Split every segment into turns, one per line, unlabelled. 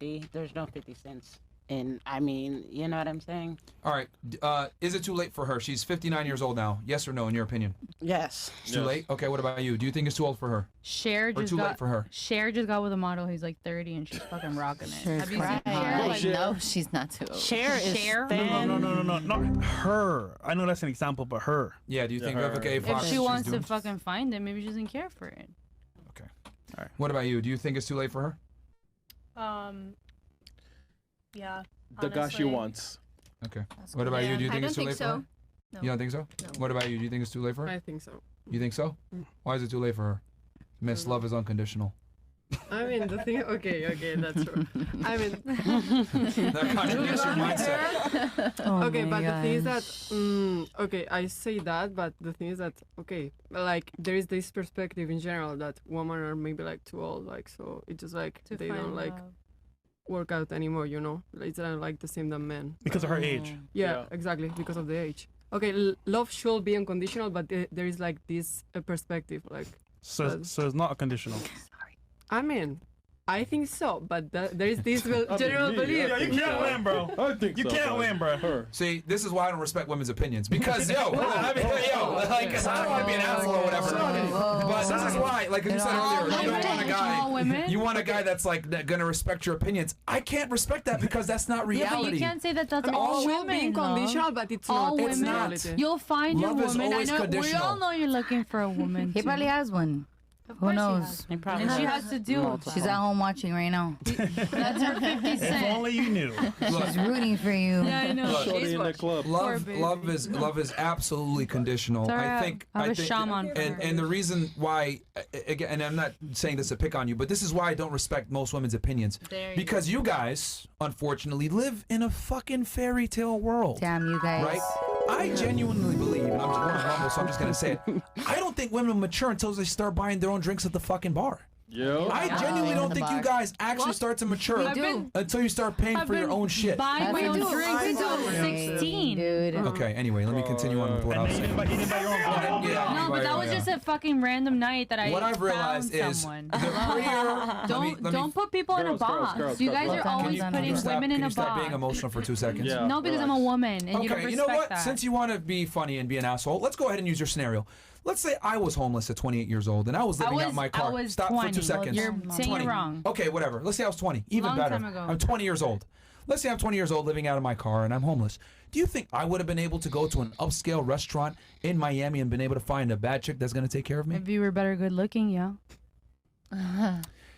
50. There's no 50 cents. And I mean, you know what I'm saying?
All right. Is it too late for her? She's 59 years old now. Yes or no, in your opinion?
Yes.
It's too late? Okay, what about you? Do you think it's too old for her?
Cher
Or
just
too
got
late for her?
Cher just got with a model who's like 30 and she's fucking rocking it. Have you seen
Right.
Cher? Like,
No, she's not too old.
Cher is
Cher?
thin.
No, not her. I know that's an example, but her.
Yeah, do you think
her.
Vivica A.
if
Fox
she
she's
wants to
doomed?
fucking find it, maybe she doesn't care for it.
Okay. All right. What about you? Do you think it's too late for her?
Yeah.
The guy she
honestly.
wants.
Okay. What about you? Do you
I
think
don't
it's too
think
late
so.
for her?
No.
You don't think so?
No.
What about you? Do you think it's too late for her?
I think so.
You think so? Why is it too late for her? Miss Love is unconditional.
I mean, the thing. Okay, that's true. I mean,
That contradicts your mindset.
okay, but the thing is that, okay, I say that, but the thing is that, okay, like there is this perspective in general that women are maybe like too old, like so it just like
To
they
find
don't like
love.
work out anymore, you know? It's not like the same than men.
Because of her age.
Yeah, exactly, because of the age. Okay, love should be unconditional, but there is like this perspective, like.
So it's not a conditional.
I mean, I think so, but there is this general belief.
Yeah, you can't win, bro.
I think
You
so,
can't
man.
win, bro.
Her.
See, this is why I don't respect women's opinions. Because, I don't want to be an asshole or whatever. But this is why, like you said earlier, you don't want a
All women?
guy. You want a guy that's like gonna respect your opinions. I can't respect that because that's not
Yeah, but
reality.
you can't say that that's
I mean,
all
it should
women.
be unconditional, but it's
All
not.
women.
It's
not.
reality.
You'll find
Love
your
is
woman. I
always
know. We
conditional.
all know you're looking for a woman.
He
too.
probably has one. Who knows?
He probably
And she
has.
has to deal with
She's at home watching right now.
That's her 50
If
cent.
only you knew.
She's rooting for you.
Yeah, I know.
Look,
Shorty in the club.
Love,
baby.
love is absolutely conditional.
Sorry,
I think,
I have a
think,
shaman for her.
and the reason why, again, and I'm not saying this to pick on you, but this is why I don't respect most women's opinions.
There you
Because you guys, unfortunately, live in a fucking fairy tale world.
Damn, you guys.
Right? I genuinely believe, and I'm just going to rumble, so I'm just going to say it. I don't think women mature until they start buying their own drinks at the fucking bar.
Yo.
I genuinely
in
don't
the
think you
bar.
guys actually start to mature
We do.
until you start paying
I've
for your
been
own shit.
Buying my
We
own
do.
drinks
We
until I was
do.
16.
Dude.
Okay, anyway, let me continue on with what I
And
was
then
saying.
you buy your own bottle.
Yeah,
No, but that was just a fucking random night that I
What I've realized
found
is
someone.
the prettier.
Don't put people in a
Girls,
box.
girls,
you
girls,
guys
girls.
are
Can
always
you- can
putting
you
stop,
women in
can
a
you stop
box.
being emotional for 2 seconds?
Yeah.
No, because I'm a woman and you don't
Okay,
respect
you know what?
that.
Since you want to be funny and be an asshole, let's go ahead and use your scenario. Let's say I was homeless at 28 years old and I was living out in my car.
I was
Stop
20.
for 2 seconds.
You're saying
20.
it wrong.
Okay, whatever. Let's say I was 20. Even
Long
better.
time ago.
I'm 20 years old. Let's say I'm 20 years old living out of my car and I'm homeless. Do you think I would have been able to go to an upscale restaurant in Miami and been able to find a bad chick that's going to take care of me?
If you were better good looking, yeah.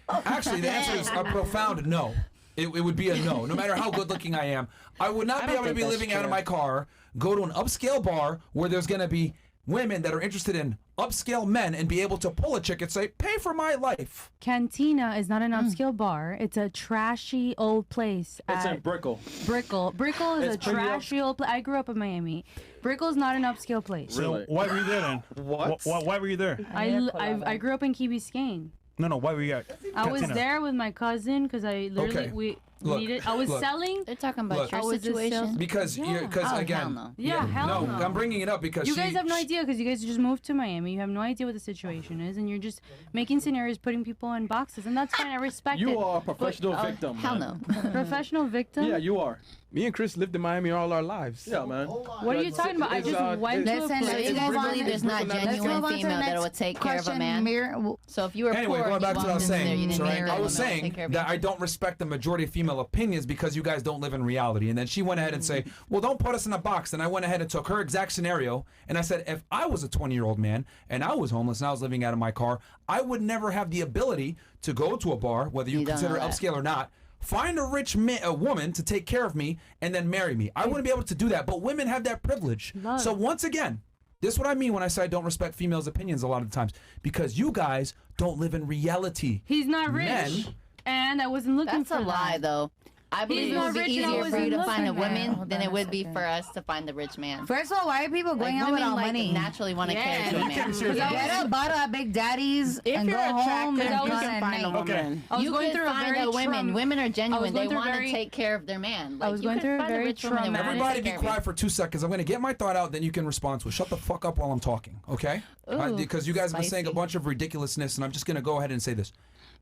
Actually, the answer is a profound no. It would be a no. No matter how good looking I am, I would not
I
be
don't
able to
think
be
that's
living out of
true.
my car, go to an upscale bar where there's going to be women that are interested in upscale men and be able to pull a chick and say, pay for my life.
Cantina is not an upscale bar. It's a trashy old place.
It's in
at
Brickell.
Brickell. Brickell is
It's
a
pretty up-
trashy old place. I grew up in Miami. Brickell's not an upscale place.
Really?
So why were you there then?
What?
Why were you there?
I grew up in Key Biscayne.
No, why were you at?
I was
Cantina?
there with my cousin because I literally
Okay.
we
Look,
needed. I was
look.
selling.
They're talking about
Look.
your
I was a
situation.
sales-
Because,
Yeah.
because
Oh,
again,
hell no.
Yeah, hell no.
I'm bringing it up because
You
she-
guys have no idea because you guys just moved to Miami. You have no idea what the situation is, and you're just making scenarios, putting people in boxes, and that's fine. I respect it.
You are a professional
Oh,
victim.
hell
man.
no.
Professional victim.
Yeah, you are.
Me and Chris lived in Miami all our lives.
Yeah, man.
What are you talking about? I
It's,
just went to a
Listen, so
place.
you guys
Brickell-
believe there's not
Let's
genuine move on to the female that next would take care of a
question.
man. So if you were
Anyway,
poor,
going back to what I was saying,
you didn't
Saran,
marry a
I was
woman that would
saying
take care of
that
you.
I don't respect the majority of female opinions because you guys don't live in reality. And then she went ahead and say, well, don't put us in a box. And I went ahead and took her exact scenario. And I said, if I was a 20-year-old man and I was homeless and I was living out of my car, I would never have the ability to go to a bar, whether you
You don't
consider it
know that.
upscale or not, find a rich a woman to take care of me and then marry me. I wouldn't be able to do that. But women have that privilege.
Love.
So once again, this is what I mean when I say I don't respect females' opinions a lot of the times. Because you guys don't live in reality.
He's not rich,
Men-
and I wasn't looking
That's
for
a lie,
that.
though. I believe it
not
would be
rich and I
easier for
wasn't
you to find a
looking there.
woman
Hold
than
on
it
a
would be
second.
for us to find the rich man.
First of all, why are people going out
women
without
like
money?
naturally want to cater to a man.
Get a bottle at Big Daddy's
If
and
you're
go home
attractive,
and
you
go
can
on
find a
night.
woman.
I was
You
going
could
through a
find
very
a women. Women are genuine. They
through a
want to
very-
take care of their man. Like,
was
you
going
could
through a
find
very
rich woman that
traumatic-
wanted to
Everybody
take
be
care of you.
quiet for 2 seconds. I'm going to get my thought out, then you can respond to it. Shut the fuck up while I'm talking, okay?
Ooh,
Because you guys have been saying a
spicy.
bunch of ridiculousness, and I'm just going to go ahead and say this.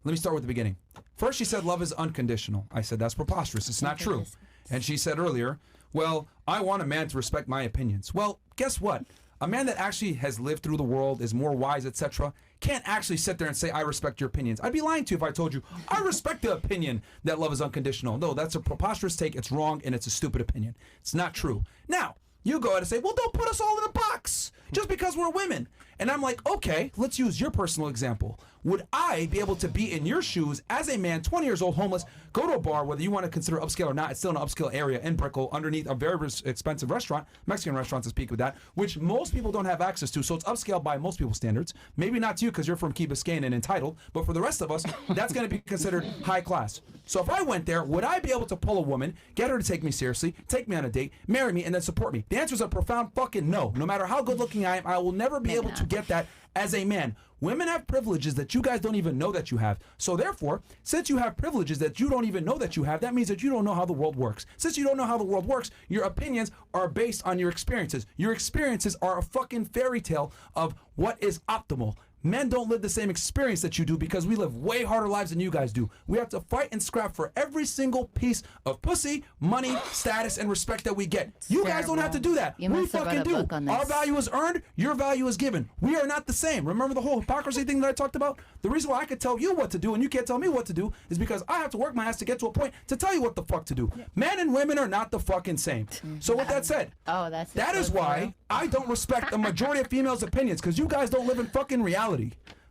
Let me start with the beginning. First, she said love is unconditional. I said that's preposterous. It's not true. And she said earlier, well, I want a man to respect my opinions. Well, guess what? A man that actually has lived through the world, is more wise, etc., can't actually sit there and say, I respect your opinions. I'd be lying to you if I told you, I respect the opinion that love is unconditional. No, that's a preposterous take. It's wrong, and it's a stupid opinion. It's not true. Now, you go ahead and say, well, don't put us all in a box just because we're women. And I'm like, okay, let's use your personal example. Would I be able to be in your shoes as a man, 20 years old, homeless, go to a bar, whether you want to consider upscale or not, it's still an upscale area in Brickell, underneath a very expensive restaurant, Mexican restaurant to speak with that, which most people don't have access to, so it's upscale by most people's standards. Maybe not to you because you're from Key Biscayne and entitled, but for the rest of us, that's going to be considered high class. So if I went there, would I be able to pull a woman, get her to take me seriously, take me on a date, marry me, and then support me? The answer is a profound fucking no. No matter how good looking I am, I will never be able to get that as a man. Women have privileges that you guys don't even know that you have. So therefore, since you have privileges that you don't even know that you have, that means that you don't know how the world works. Since you don't know how the world works, your opinions are based on your experiences. Your experiences are a fucking fairy tale of what is optimal. Men don't live the same experience that you do because we live way harder lives than you guys do. We have to fight and scrap for every single piece of pussy, money, status, and respect that we get. You guys don't have to do that.
You
We
must have read
fucking
a
do.
book on
Our
this.
value is earned, your value is given. We are not the same. Remember the whole hypocrisy thing that I talked about? The reason why I could tell you what to do and you can't tell me what to do is because I have to work my ass to get to a point to tell you what the fuck to do. Men and women are not the fucking same. So with that said, that is why I don't respect the majority of females' opinions, because you guys don't live in fucking reality.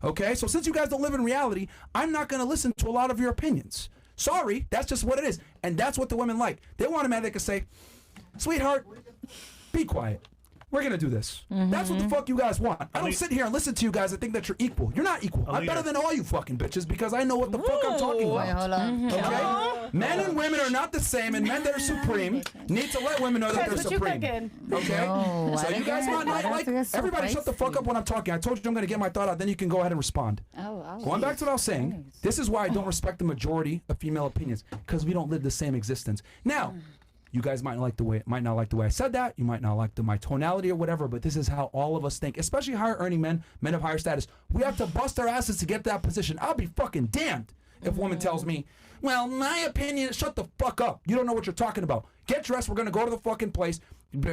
Okay, so since you guys don't live in reality, I'm not going to listen to a lot of your opinions. Sorry, that's just what it is. And that's what the women like. They want a man that can say, sweetheart, be quiet. We're going to do this. That's what the fuck you guys want. I don't sit here and listen to you guys and think that you're equal. You're not equal. I'm better than all you fucking bitches because I know what the fuck I'm talking about.
Wait, hold on.
Okay? Men and women are not the same, and men that are supreme need to let women know that they're supreme. Okay?
No,
So you guys might not like, everybody shut the fuck up when I'm talking. I told you I'm going to get my thought out, then you can go ahead and respond. Going back to what I was saying, this is why I don't respect the majority of female opinions, because we don't live the same existence. Now, you guys might not like the way I said that. You might not like my tonality or whatever, but this is how all of us think, especially higher earning men, men of higher status. We have to bust our asses to get to that position. I'll be fucking damned if a woman tells me, well, my opinion, shut the fuck up. You don't know what you're talking about. Get dressed. We're going to go to the fucking place.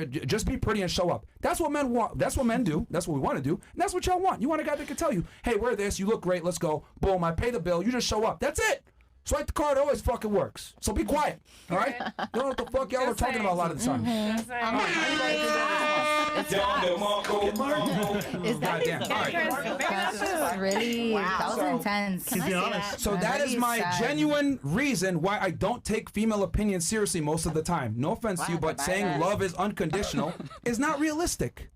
Just be pretty and show up. That's what men want. That's what men do. That's what we want to do. And that's what y'all want. You want a guy that can tell you, hey, wear this. You look great. Let's go. Boom. I pay the bill. You just show up. That's it. Swipe the card always fucking works. So be quiet, all right? You don't know what the fuck y'all are talking about a lot of the time.
Is that
That's really, that was intense.
Keep it honest.
So that is
Really
my
sad.
genuine reason why I don't take female opinions seriously most of the time. No offense to you, but saying love is unconditional is not realistic.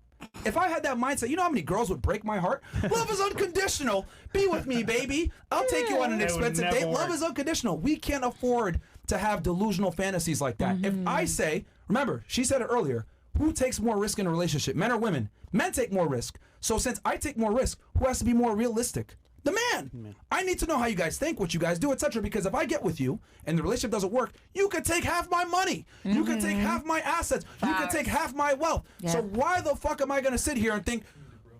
If I had that mindset, you know how many girls would break my heart? Love is unconditional. Be with me, baby. I'll take you on an
It would
expensive
never
date. Love
work.
is unconditional. We can't afford to have delusional fantasies like that. If I say, remember, she said it earlier, who takes more risk in a relationship, men or women? Men take more risk. So since I take more risk, who has to be more realistic? The man. I need to know how you guys think, what you guys do, etc. Because if I get with you and the relationship doesn't work, you could take half my money. You could take half my assets. You could take half my wealth. So why the fuck am I going to sit here and think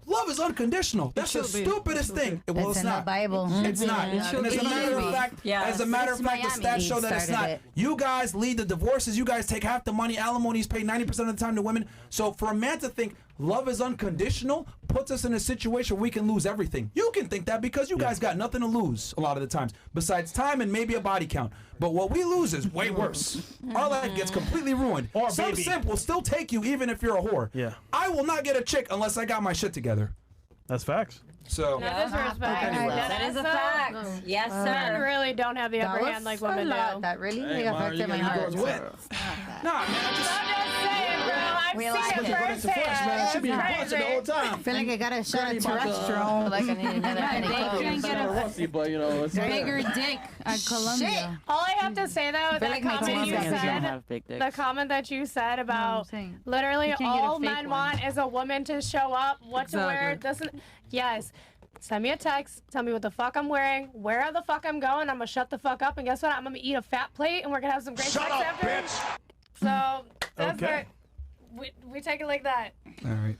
love is unconditional? That's the
should be.
stupidest thing. Well,
It's
it's
in the
not.
Bible.
It's not. And as a matter of fact, as a matter of fact, the stats show that it's
started
not.
it.
You guys lead the divorces. You guys take half the money. Alimony's paid 90% of the time to women. So for a man to think love is unconditional puts us in a situation where we can lose everything. You can think that because you guys got nothing to lose a lot of the times besides time and maybe a body count. But what we lose is way worse. Our life gets completely ruined.
Or
Some
baby.
simp will still take you even if you're a whore.
Yeah.
I will not get a chick unless I got my shit together.
That's facts.
So
That is respect.
That
is a
fact.
Yes,
sir.
Men really don't have the
That
upper
was
hand like
a
women
lot.
do.
That really
Hey, Mara,
affected my
you
heart.
girls wet.
nah, man, I just
I'm just saying, bro. I've
We
seen
like
it
it.
It's fresh, man. She be
firsthand.
punching the whole time.
I feel like I got a shot of
Girl, you about to,
terrestrial.
like I need another penny
They
clothes.
can't get a
Rusty, but you know, it's
bigger dick at Columbia.
All I have to say though, that
like my
comment you
twins
said,
have big dicks.
the comment that you said
I'm
about
saying.
literally
You can't get a
all
fake
men
one.
want is a woman to show up, what to wear, doesn't. Yes. Send me a text. Tell me what the fuck I'm wearing, where the fuck I'm going. I'm gonna shut the fuck up, and guess what? I'm gonna eat a fat plate, and we're gonna have some great sex after. So that's
Okay.
where. we take it like that.
All right.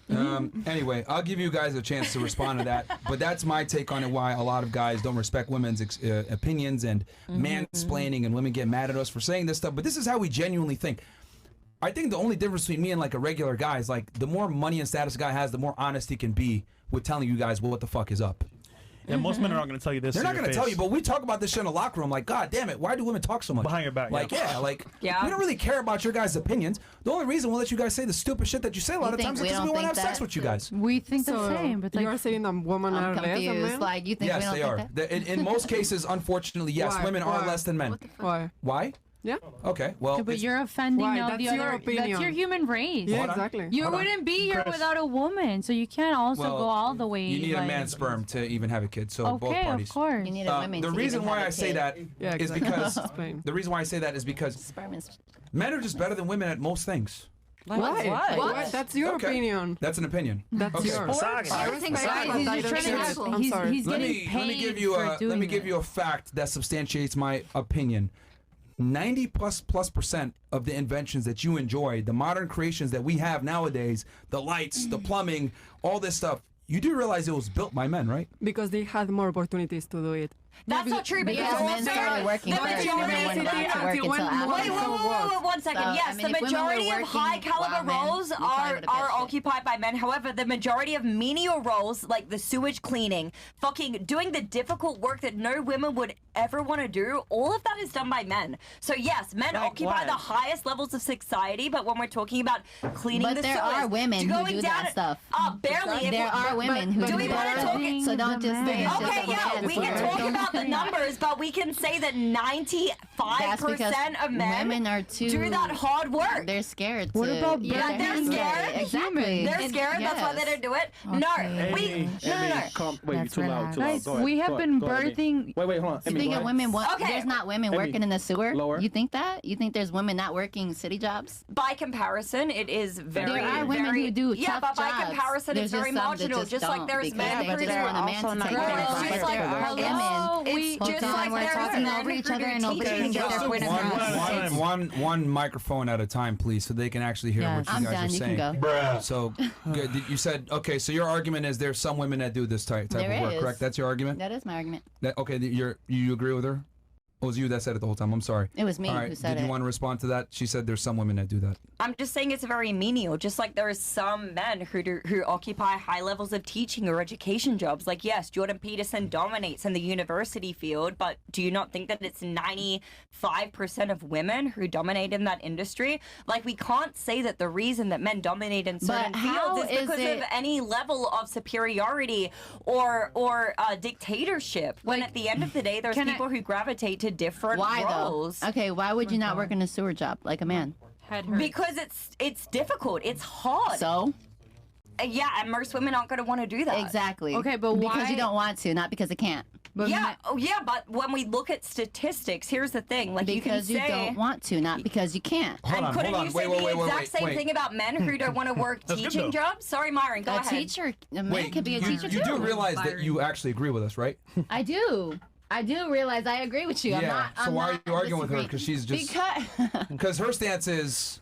Anyway, I'll give you guys a chance to respond to that. But that's my take on it, why a lot of guys don't respect women's opinions and mansplaining, and women get mad at us for saying this stuff. But this is how we genuinely think. I think the only difference between me and like a regular guy is like the more money and status a guy has, the more honest he can be with telling you guys what the fuck is up.
Yeah, most men are not going to tell you this.
They're not going to tell you, but we talk about this shit in the locker room. Like, God damn it, why do women talk so much
behind your back?
Like, we don't really care about your guys' opinions. The only reason we'll let you guys say the stupid shit that you say a lot of times is because we want to have sex with you guys.
We think the
So
same, but like,
you're saying that women are
I'm
less than
confused.
men?
Like, you think
Yes,
we don't
they
think
are.
that?
In most cases, unfortunately, yes,
Why?
women are
Why?
less than men.
Why?
Why?
Yeah.
Okay, well,
but
it's-
you're offending
Why?
now
That's
the
your
other.
opinion.
That's your human race.
Yeah,
Hold on.
exactly.
You
Hold on.
wouldn't be here
Chris.
without a woman, so you can't also
well,
go all the way.
you need a
like,
man's sperm to even have a kid, so both
Okay,
parties.
of course.
You need a woman
The
to
reason
even
why
have a
I say
kid.
that
Yeah,
is
exactly.
because
Explain.
the reason why I say that is because
Sperm is.
men are just better than women at most things.
Like
Why?
what?
What? That's your
Okay.
opinion.
That's an opinion.
That's
Okay.
yours.
Misogyny.
I respect
Guys,
that,
he's
but I
just
don't
trying to
think
have-
it's- I'm
he's-
sorry.
he's
Let
getting
me
paid
give you
for
a
doing
let me give
this.
you a fact that substantiates my opinion. 90+% of the inventions that you enjoy, the modern creations that we have nowadays, the lights, the plumbing, all this stuff, you do realize it was built by men, right?
Because they had more opportunities to do it.
That's not true because
Because men started working
the
first, women
majority
weren't allowed to work
Until
until
when
after.
more
Wait, wait, 1 second.
So,
Yes,
I mean,
the
if women were
majority of
working
high caliber
while men,
roles
we probably
are
would've bitched it.
occupied by men. However, the majority of menial roles, like the sewage cleaning, fucking doing the difficult work that no women would ever want to do, all of that is done by men. So yes, men
Like
occupy
what?
the highest levels of society, but when we're talking about cleaning
But
the
there
sewage,
are women who
going
do
down
that stuff.
barely.
There are women who
do
do
we wanna
that.
talk-
So don't just say it's just
Okay,
a
yeah,
man.
we can talk about the numbers, but we can say that 95% of men
women are too
do that hard work.
They're scared.
What
to
about
use
Yeah,
their
they're
hands.
scared.
Exactly.
They're scared. That's why they
Yes.
don't do it. No,
Amy,
no.
wait, you're
Let's
too loud,
relax.
too loud.
Guys,
Go ahead,
we have
go
been
ahead, Amy.
birthing.
Wait, hold on. Amy,
Speaking
go
of
ahead.
women,
Okay.
there's not women
Amy,
working in the sewer.
lower.
You think that? You think there's women not working city jobs?
By comparison, it is very.
There are women
very,
who do
Yeah,
tough
but by
jobs.
comparison,
There's
it's very
just some that
marginal.
just
Just like
don't
there's
because
men
they
who
just
do.
want a man
also
to
not
take
getting
care of
It's
them.
just
But
like
there are
hello,
women.
it's
Hold
just
on,
like
we're
there
talking
are
over
men
each
who
other
do
and nobody
teaching
can get
jobs.
their point across.
One microphone at a time, please, so they can actually hear what you
I'm
guys
done.
are
You
saying.
can go.
So, good. You said okay. So your argument is there's some women that do this type
There
of work,
is.
correct? That's your argument.
That is my argument.
Okay, you agree with her? It was you that said it the whole time. I'm sorry.
It was me
All right.
who said
Did you
it.
want to respond to that? She said there's some women that do that.
I'm just saying it's very menial. Just like there are some men who occupy high levels of teaching or education jobs. Like yes, Jordan Peterson dominates in the university field, but do you not think that it's 95% of women who dominate in that industry? Like we can't say that the reason that men dominate in certain
how
fields is
is
because of
it-
any level of superiority or dictatorship. When at the end of the day, there's
can I-
people who gravitate to different
Why
roles.
though? Okay, why would you not work in a sewer job like a man?
Head hurt.
Because it's difficult. It's hard.
So
Yeah, and most women aren't going to want to do that.
exactly.
Okay, but
because
why-
you don't want to, not because it can't.
But
Yeah, but when we look at statistics, here's the thing. Like
Because
you
you
can say,
don't want to, not because you can't.
and couldn't you say the exact same
wait.
thing about men who don't want to work
That's good,
teaching
though.
jobs? Sorry, Myron, go
A
ahead.
teacher, a man
Wait,
could be a teacher
you
too.
do realize that you actually agree with us, right?
I do. I do realize I agree with you. I'm
Yeah,
not.
so
I'm
why are
not
you arguing with her?
disagreeing.
'Cause she's just-
because
Because her stance is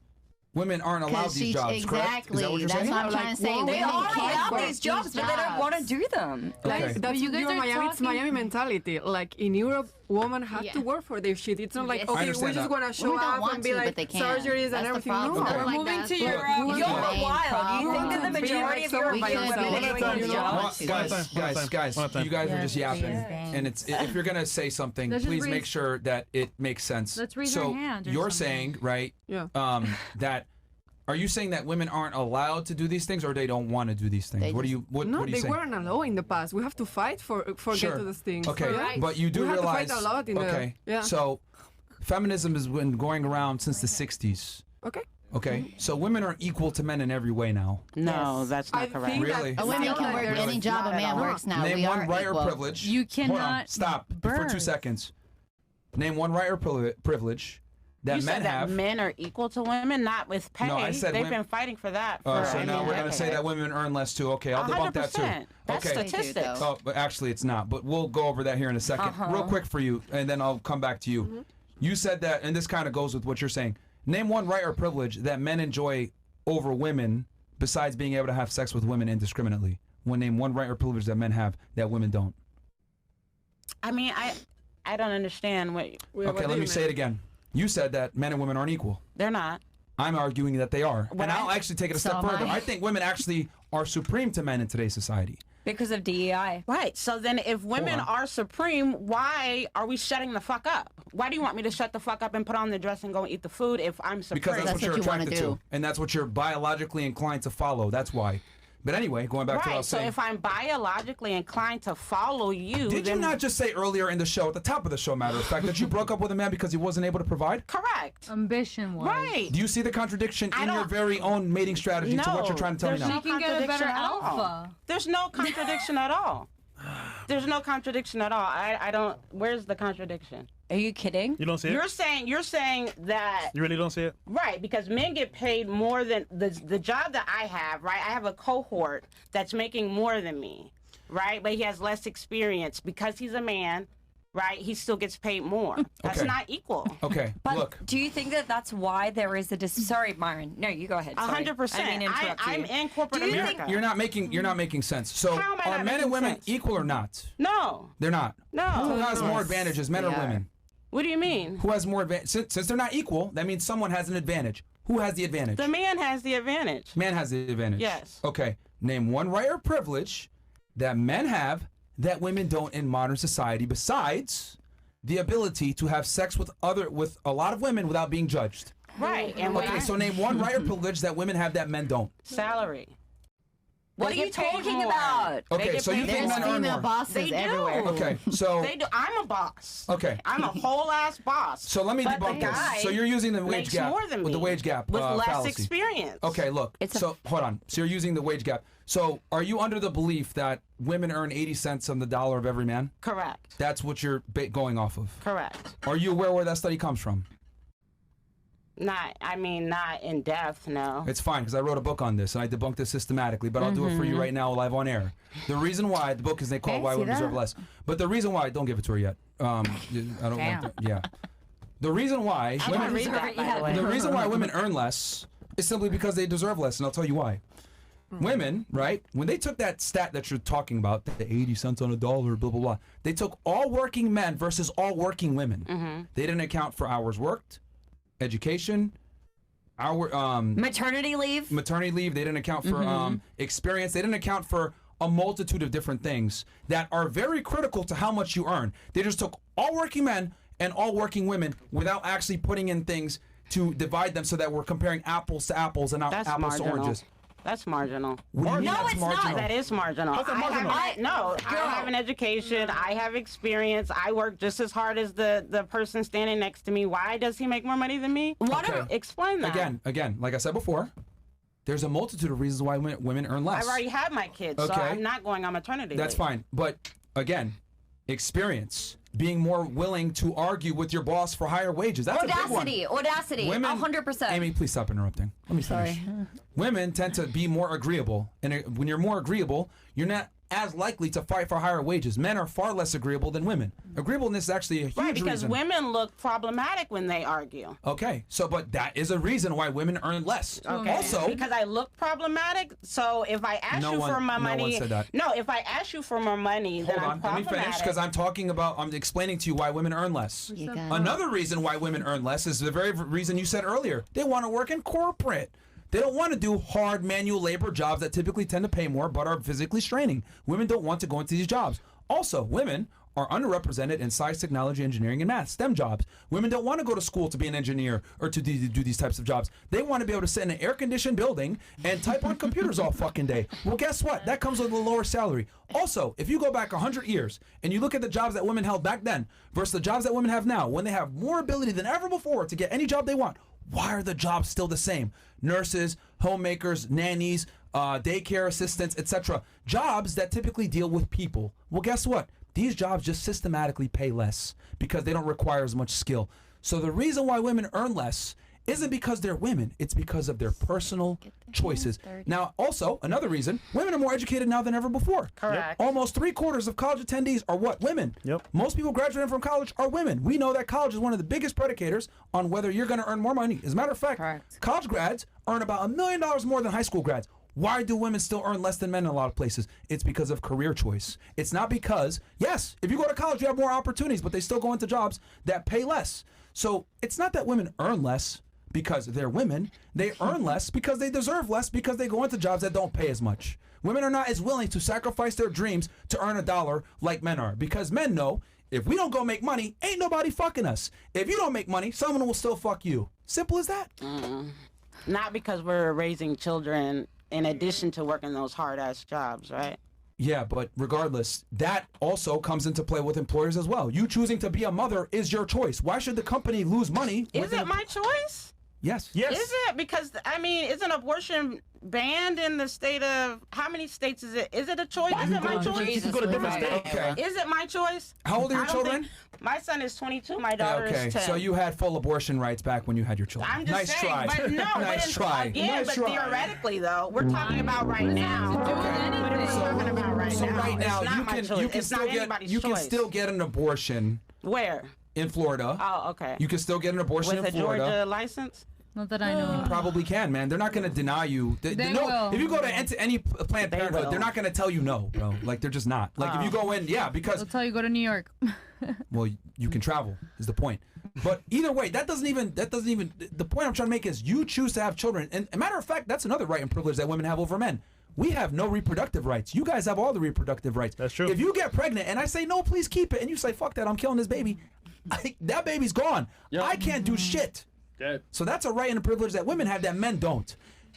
women aren't allowed
'cause
these
she-
jobs, correct?
exactly.
Is that what you're
That's
saying?
what I'm trying to say.
Well,
They
Women
are
can't
allowed
work
these jobs, but they don't want to do them.
Okay.
Like, that's
you guys
your
are
Miami, it's
talking-
Miami mentality. Like in Europe, women have
Yeah.
to work for their shit. It's not like
Yes.
I
okay, we're
understand
just
that.
gonna show
Women don't
up
want
and be
to,
like
but they can't.
surgeries
That's
and
the
everything.
problem.
No,
We're
like
moving
that.
to Europe.
Who-
You're
main
wild. You think that the
problem.
majority of Europe
Be like
are
someone
women
by
doing
yourself,
these
you know?
jobs?
Guys, you guys are just yapping,
Yes.
and it's if you're gonna say something,
Let's just
please
raise-
make sure that it makes sense.
Let's raise
so
our hand or
you're
something.
saying, right?
Yeah.
That are you saying that women aren't allowed to do these things, or they don't want to do these things?
They
What do
just-
you what?
No,
what are you
they
saying?
weren't allowed in the past. We have to fight for
Sure.
get to those things.
Okay,
Yeah.
but you do
We have to
realize.
fight a lot in the-
okay,
yeah.
so feminism has been going around since the '60s.
Okay.
Okay, so women are equal to men in every way now.
No, that's not
I
correct.
think
Really?
that
A woman
still
can
that
work
there's-
any job a
Not at
man
all.
works now.
Name
we
one
are
right or
equal.
privilege.
You
Hold on,
cannot
stop for 2
birth.
seconds. Name one right or privilege that
You
men
said that
have.
men are equal to women, not with pay.
No, I said
They've
women-
been fighting for that.
Oh,
for,
so
I
now
mean,
we're gonna say
decades.
that women earn less too. Okay, I'll debunk that too.
100%. That's
Okay.
statistics.
though.
Oh, but actually, it's not. But we'll go over that here in a 2nd Real quick for you, and then I'll come back to you. You said that, and this kind of goes with what you're saying. Name one right or privilege that men enjoy over women besides being able to have sex with women indiscriminately? Name one right or privilege that men have that women don't.
I mean, I don't understand what
Okay, let me say it again. You said that men and women aren't equal.
they're not.
I'm arguing that they are.
What
And I'll
I-
actually take it a
So
step
am
further.
I.
I think women actually are supreme to men in today's society.
Because of DEI.
Right. So then if women
on.
are supreme, why are we shutting the fuck up? Why do you want me to shut the fuck up and put on the dress and go and eat the food if I'm supreme?
Because that's what you're
what you wanna
attracted to.
do.
And that's what you're biologically inclined to follow. That's why. But anyway, going back to what I
Right.
was
So
saying.
if I'm biologically inclined to follow you,
Did
then
you not just say earlier in the show, at the top of the show, matter of fact, that you broke up with a man because he wasn't able to provide?
correct?
Ambition was.
Right.
Do you see the contradiction
I
in your
don't-
very own mating strategy to what you're trying to tell me
there's
now?
no
She can get a better
contradiction at all.
alpha.
There's no contradiction at all. There's no contradiction at all. I don't. Where's the contradiction?
Are you kidding?
You don't see it?
You're saying that
You really don't see it?
right because men get paid more than the job that I have. Right, I have a cohort that's making more than me. Right, but he has less experience because he's a man. Right, he still gets paid more. That's
Okay.
not equal.
Okay,
But
look.
do you think that that's why there is a sorry, Myron? No, you go ahead. Sorry.
100%.
I didn't interrupt you.
I'm in corporate
Do you
America.
You're not making sense. So
How am I
are
not
men and
making
women
sense?
equal or not?
No,
They're not.
no.
Who has more advantages, men or
they are.
women?
What do you mean?
Who has more advantage? Since they're not equal, that means someone has an advantage. Who has the advantage?
The man has the advantage.
Man has the advantage.
Yes.
Okay. Name one right or privilege that men have that women don't in modern society besides the ability to have sex with a lot of women without being judged.
Right. And
Okay, so name one right or privilege that women have that men don't.
salary.
What
They
are you
get paid
talking
more.
about?
They
Okay,
get
so you
paid
think
There's
men earn
female
more?
bosses
They do.
everywhere.
Okay, so
They do. I'm a boss.
okay.
I'm a whole ass boss.
So let me
But the
debunk
guy
this. So you're using the wage
makes
gap
more than
with the
me,
wage gap
with less
fallacy.
experience.
Okay, look. So hold on. So you're using the wage gap. So are you under the belief that women earn 80 cents on the dollar of every man?
Correct.
That's what you're going off of.
Correct.
Are you aware where that study comes from?
Not in depth. No.
It's fine because I wrote a book on this and I debunked this systematically, but I'll do it for you right now live on air. The reason why the book is they call
Okay,
Why
see
Women Deserve
that?
Less. But the reason why, don't give it to her yet. I don't want to, yeah. The reason why
I
women
want to read that, by the way.
The reason why women earn less is simply because they deserve less, and I'll tell you why. Women, right, when they took that stat that you're talking about, the 80 cents on a dollar, blah, blah, blah, they took all working men versus all working women. They didn't account for hours worked, education,
Maternity leave?
maternity leave. They didn't account for experience. They didn't account for a multitude of different things that are very critical to how much you earn. They just took all working men and all working women without actually putting in things to divide them so that we're comparing apples to apples and not
That's
apples to
marginal.
oranges.
That's marginal.
What do you mean
No,
that's
it's
marginal?
not.
That is marginal.
How's that marginal?
I have an education. I have experience. I work just as hard as the person standing next to me. Why does he make more money than me?
Okay.
Explain that.
Again, like I said before, there's a multitude of reasons why women earn less.
I've already had my kids, so
Okay.
I'm not going on maternity
That's
leave.
fine. But again, experience, being more willing to argue with your boss for higher wages. That's a big one.
Audacity.
Women,
100%.
Amy, please stop interrupting. Let me finish. Women tend to be more agreeable, and when you're more agreeable, you're not as likely to fight for higher wages. Men are far less agreeable than women. Agreeableness is actually a huge
Right, because
reason.
women look problematic when they argue.
Okay, so but that is a reason why women earn less.
Okay.
Also,
because I look problematic, so if I ask
No
you
one-
for my
no one
money,
said that.
no, if I ask you for more money,
hold
then I'm
on, let me
problematic.
finish because I'm explaining to you why women earn less.
You got
Another reason why women earn less is the very reason you said earlier. They want to work in corporate. They don't want to do hard manual labor jobs that typically tend to pay more but are physically straining. Women don't want to go into these jobs. Also, women are underrepresented in science, technology, engineering, and math, STEM jobs. Women don't want to go to school to be an engineer or to do these types of jobs. They want to be able to sit in an air-conditioned building and type on computers all fucking day. Well, guess what? That comes with a lower salary. Also, if you go back 100 years and you look at the jobs that women held back then versus the jobs that women have now, when they have more ability than ever before to get any job they want, why are the jobs still the same? Nurses, homemakers, nannies, daycare assistants, etc. Jobs that typically deal with people. Well, guess what? These jobs just systematically pay less because they don't require as much skill. So the reason why women earn less isn't because they're women. It's because of their personal choices. Now, also, another reason, women are more educated now than ever before.
Correct.
Almost 3/4 of college attendees are what? Women.
Yep.
Most people graduating from college are women. We know that college is one of the biggest predicators on whether you're going to earn more money. As a matter of fact,
Correct.
college grads earn about $1 million more than high school grads. Why do women still earn less than men in a lot of places? It's because of career choice. It's not because, yes, if you go to college, you have more opportunities, but they still go into jobs that pay less. So it's not that women earn less because they're women. They earn less because they deserve less because they go into jobs that don't pay as much. Women are not as willing to sacrifice their dreams to earn $1 like men are, because men know if we don't go make money, ain't nobody fucking us. If you don't make money, someone will still fuck you. Simple as that.
Not because we're raising children in addition to working those hard-ass jobs, right?
Yeah, but regardless, that also comes into play with employers as well. You choosing to be a mother is your choice. Why should the company lose money?
Is it my choice?
Yes.
Yes.
Is it? Because, I mean, isn't abortion banned in the state of, how many states is it? Is it a choice? Is it my choice?
You can go to different
Right.
states.
Okay.
Is it my choice?
How old are your
I don't
children?
think- my son is 22. My daughter
Okay,
is 10.
so you had full abortion rights back when you had your children.
I'm just
nice
saying,
try.
but no,
nice
but
try.
again,
nice
but
try.
theoretically though, we're talking about right now. What are we talking about right
So
now?
right now,
it's not
you
my
can
choice.
you can
it's
still
not
get
anybody's
you
choice.
can still get an abortion
Where?
in Florida.
Oh, okay.
You can still get an abortion
With
in
a
Florida.
Georgia license?
Not that I know.
Probably can, man. They're not going to deny you.
They
no,
will.
if you go to any Planned
They
Parenthood,
will.
they're not going to tell you no, bro. Like they're just not. Like if you go in, yeah, because
They'll tell you go to New York.
well, you can travel is the point. But either way, that doesn't even the point I'm trying to make is you choose to have children. And a matter of fact, that's another right and privilege that women have over men. We have no reproductive rights. You guys have all the reproductive rights.
That's true.
If you get pregnant and I say no, please keep it, and you say fuck that, I'm killing this baby, that baby's gone.
Yep.
I can't do shit.
Dead.
So that's a right and a privilege that women have that men don't.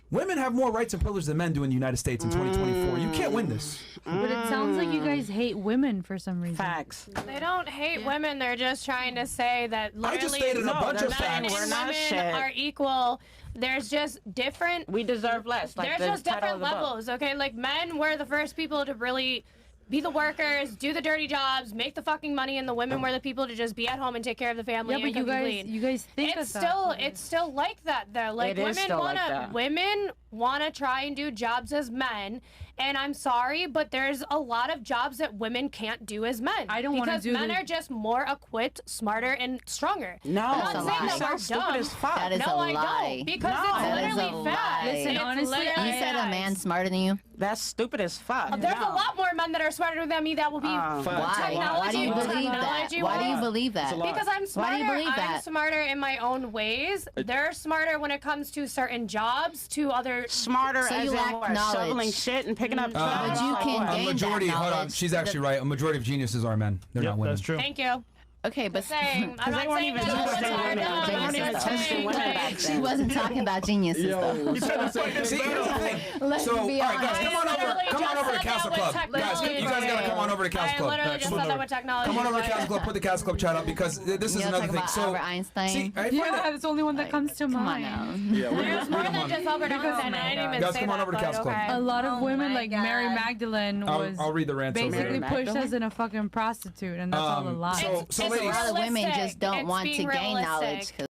Women have more rights and privileges than men do in the United States in 2024. You can't win this.
But it sounds like you guys hate women for some reason.
Facts.
They don't hate women. They're just trying to say that
I just
literally
stated a
No,
bunch
they're
of
not.
facts.
men
We're
and
not
women
shit.
are equal. There's just different.
We deserve less. Like
There's
the
just
title
different
of the book.
levels. Okay, like men were the first people to really be the workers, do the dirty jobs, make the fucking money, and the women were the people to just be at home and take care of the family.
Yeah, but
and
you
cook and
guys,
clean.
you guys think
It's
that
still it's still like that though. Like
It is
women
still like
wanna
that.
women wanna try and do jobs as men. And I'm sorry, but there's a lot of jobs that women can't do as men.
I don't wanna
because
do
men
the-
are just more equipped, smarter, and stronger.
No,
I'm
That's a
not saying
lie.
that we're
Sounds stupid
dumb.
as fuck.
That is
no,
a
I
lie.
don't. Because
No.
it's
That
is
literally
a
fact.
lie.
Listen,
It's
honestly,
literally
You said a
facts.
man smarter than you?
That's stupid as fuck.
There's
No.
a lot more men that are smarter than me that will be
Why?
technology.
Why do you believe that?
technology
Why do you
wise.
believe that?
It's a lie.
Because I'm
Why
smarter.
do you believe
I'm
that?
smarter in my own ways. They're smarter when it comes to certain jobs, to other.
Smarter
So
as
you
in
lack
what?
knowledge.
Shoveling shit and picking up trash?
But you
Like
can
what?
gain that
Majority, hold on,
knowledge.
she's actually right. A majority of geniuses are men. They're
Yep,
not women.
that's true.
Thank you.
Okay, but
Saying, I'm
they
not
weren't
saying
even
that no one's
testing
hard
women.
on.
They weren't
I'm
even
just
testing
saying,
women
like,
back
she
then.
wasn't talking about geniuses though.
Yo,
See, here's the thing.
Let's
So, all
be
right, guys,
honest.
come on over.
literally
Come on
just
over to
said
Castle
that with
Club. Guys,
technology.
you guys gotta come on over to Castle
I
Club.
literally
Guys,
just
come
said
on
that
over.
with technology.
Come on over to
but-
Castle Club. Put the Castle Club chat up because this is
You gotta
another
talk
thing.
about
So,
Albert Einstein.
see, I find
Yeah,
it.
that's the only one that comes to
Come on
mind.
now.
yeah,
There's more than just Albert Einstein. I didn't even
Guys,
say
come on
that,
over to
but
Castle Club.
okay.
A lot of
Oh
women,
my
like Mary
God.
Magdalene, was
I'll read the rants over
basically
there.
pushed as in a fucking prostitute, and that's all a lie.
So,
It's
ladies,
A lot of women just don't
It's
want to
being
gain
realistic.
knowledge 'cause